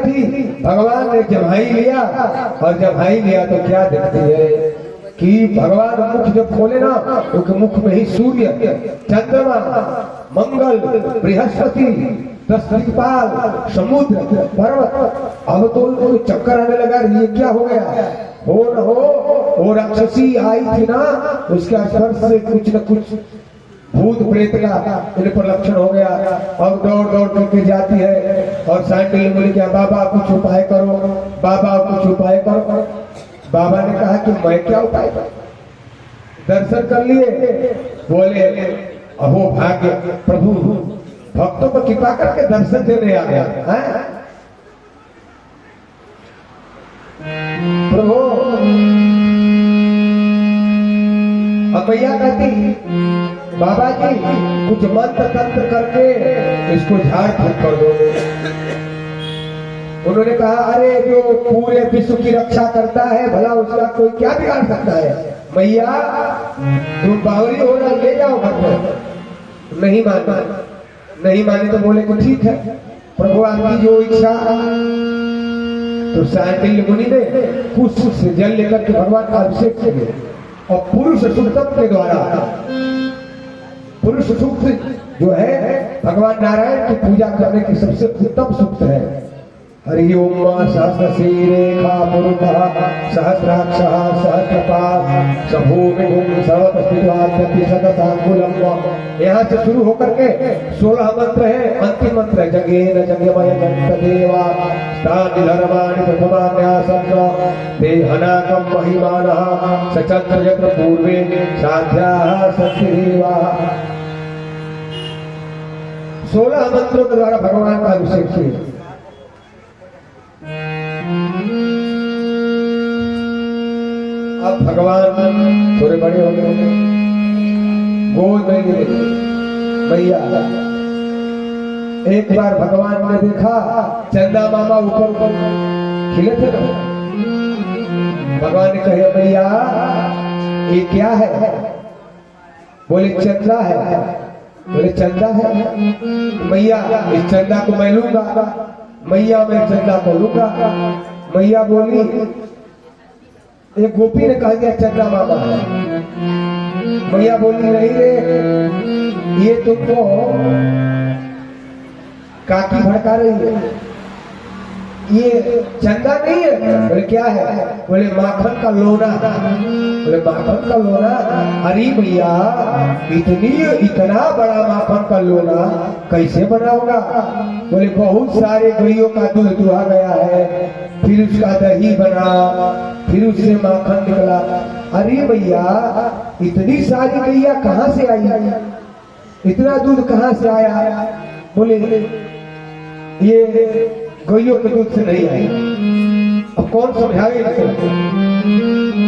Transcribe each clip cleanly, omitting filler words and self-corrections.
थी, भगवान ने जम्हाई लिया, और जम्हाई लिया तो क्या देखती है कि भगवान मुख जब खोले ना, तो मुख में ही सूर्य, चंद्रमा, मंगल, बृहस्पति, 10 दिक्पाल, समुद्र, पर्वत। अब तो उनको चक्कर आने लगा, ये क्या हो गया? हो न हो वो राक्षसी आई थी ना, उसके स्पर्श से कुछ न कुछ भूत प्रेत का इन पर लक्षण हो गया। अब दौड़ दौड़ करके जाती है और सैंडल बोले क्या बाबा कुछ उपाय करो, बाबा कुछ उपाय करो। बाबा ने कहा कि मैं क्या उपाय करूं? दर्शन कर लिए, बोले अहो भाग्य, प्रभु भक्तों पर कृपा करके दर्शन देने आ गया है। प्रभु अब भैया कहती बाबा जी कुछ मंत्र तंत्र करके इसको झाड़ फूक कर दो। उन्होंने कहा अरे जो पूरे विश्व की रक्षा करता है, भला उसका कोई क्या बिगाड़ सकता है? भैया तुम बावरी हो रहा, ले जाओ घर पर। नहीं माना, नहीं माने तो बोले कि ठीक है प्रभु आपकी जो इच्छा। तो साइकिल मुनि ने पुष्प से जल लेकर के भगवान का अभिषेक किया और पुरुष सूक्तम के द्वारा, पुरुष सूक्त जो है भगवान नारायण की पूजा करने की सबसे उत्तम सूक्त है। हरि ओम सहस्रशीरेखा पुरुषः सहस्राक्षः सहस्रपाद सभूमिभुं सर्वतस्थित्वात्यतिशतसाङ्कुलम्। यहाँ से शुरू होकर के 16 मंत्र है, अंतिम मंत्र है जगेन जगमय जगदेवा स्थानिधर्माणि प्रथमान्यासं देहनाकं महिमानः सचन्द्र यत्र पूर्वे साध्याः सत्यदेवा। 16 मंत्रों के द्वारा भगवान का अभिषेक किया। अब भगवान थोड़े बड़े हो गए, गोद में भैया। एक बार भगवान ने देखा चंदा मामा ऊपर ऊपर खिले थे। भगवान ने कहा भैया ये क्या है? बोले चंदा है। बोले चंदा है? भैया इस चंदा को मैं लूंगा। मैया मैं चंदा को लूंगा। मैया बोली, एक गोपी ने कह दिया चंदा मामा है। मैया बोली नहीं रे, ये तुमको काकी भड़का रही है, ये चंदा नहीं है। बोले क्या है? बोले माखन का लोना। बोले माखन का लोना? अरे भैया इतना बड़ा माखन का लोना कैसे बना होगा? बोले बहुत सारे गैयों का दूध दुहा गया है, फिर उसका दही बना, फिर उससे माखन निकला। अरे भैया इतनी सारी गैया कहाँ से आई? इतना दूध कहाँ से आया? बोले ये गैयों के दूध से नहीं आई। अब कौन समझावे?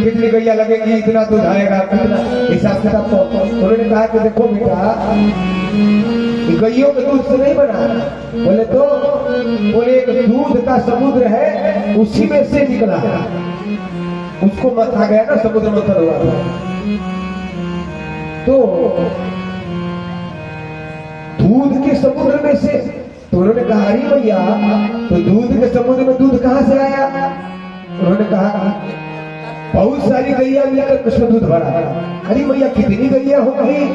कितनी गैया लगेगी, इतना दूध आएगा, कितना हिसाब किताब। उन्होंने कहा कि देखो बेटा गैयों के दूध से नहीं बना। बोले तो? बोले एक दूध का समुद्र है, उसी में से निकला, उसको मथा गया ना, समुद्र मंथन हुआ था। तो दूध के समुद्र में से, तो उन्होंने कहा अरे भैया तो दूध के समुद्र में दूध कहाँ से आया? उन्होंने कहा बहुत सारी गैया मिलकर उसमें दूध भरा। अरे भैया कितनी गैया हो गई?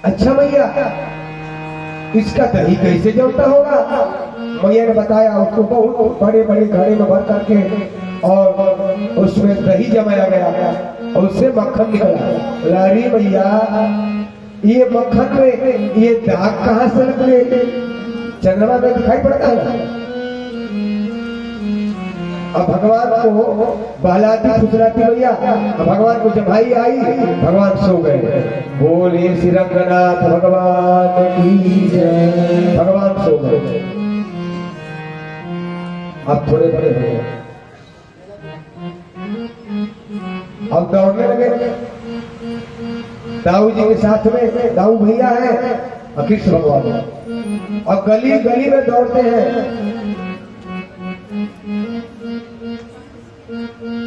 अच्छा भैया इसका दही कैसे जमता होगा? मैया ने बताया उसको बहुत बड़े बड़े घड़े में भर करके और उसमें दही जमाया गया और उससे मक्खन निकला। अरे भैया ये मक्खन में ये दाग कहाँ से निकले? चंद्रमा में दिखाई पड़ता है। अब भगवान को बहलाती फुसलाती भैया, भगवान को जब भाई आई भगवान सो गए। बोले श्री रंगनाथ भगवान की जय। भगवान सो गए। अब थोड़े बड़े हो गए, अब दौड़ने लगे। दाऊ जी के साथ में दाऊ भैया है और कृष्ण भगवान, और गली गली में दौड़ते हैं।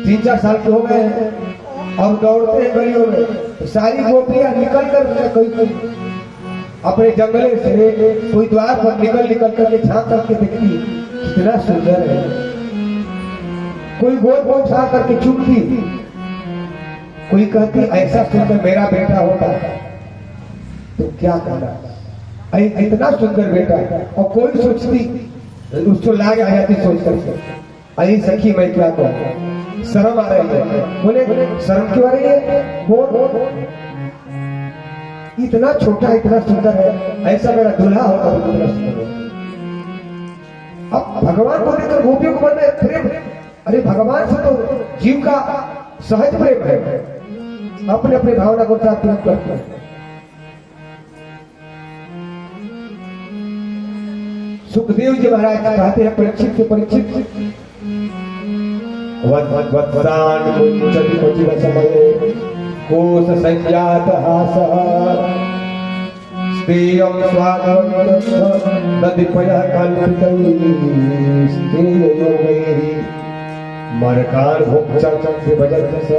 3-4 साल के हो गए हैं और दौड़ते हैं गलियों में। सारी गोपियां निकल कर कोई अपने जंगले से कोई द्वार पर निकल निकल करके झांक करके देखती कितना सुंदर है। कोई गोद पहुंचा करके चुपती, कोई कहती ऐसा सुंदर मेरा बेटा होता तो क्या करना, इतना सुंदर बेटा। और कोई सोचती उसको लाग आ जाती सोच करके, अरे सखी मैं क्या कहूँ, शर्म आ रही है। बोले शर्म क्यों आ रही है, बोल इतना छोटा इतना सुंदर है, ऐसा मेरा दूल्हा होता तो कितना सुंदर है। अब भगवान को लेकर गोपियों को मन में प्रेम, अरे भगवान से तो जीव का सहज प्रेम है, अपने अपने भावना को साथ प्रेम करते हैं। सुखदेव जी महाराज कहते हैं परीक्षित से, परीक्षित वत्सान मुंचति मुचिर समये कोश संजात हासः स्तेयं स्वागतं दधिपयः कल्पितैः स्तेययोगैः मरकान् भुक्चं भजति स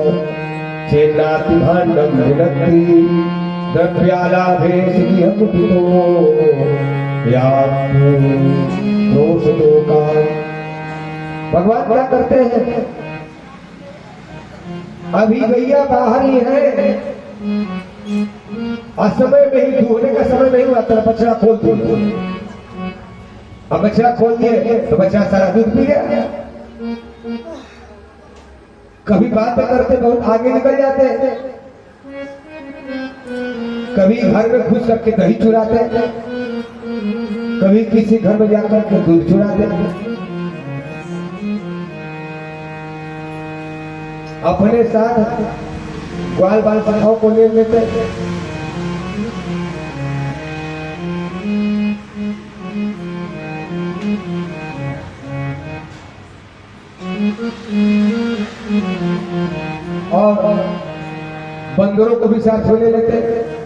चेन्नाति भाण्डं विनक्ति द्रव्यालाभे सिद्धिः कुटितो भगवान क्या करते हैं, अभी गैया बाहर ही है, असमय में ही दूहने का समय नहीं हुआ, तेरा बछड़ा खोल दिए। अब बछड़ा खोल दिए तो बछड़ा सारा दूध पी गया। कभी बातें करते बहुत आगे निकल जाते हैं, कभी घर में घुस करके दही चुराते हैं, कभी किसी घर में जाकर के दूध चुराते हैं। अपने साथ ग्वाल बाल सखाओं को ले लेते हैं। और बंदरों को भी साथ में ले लेते हैं।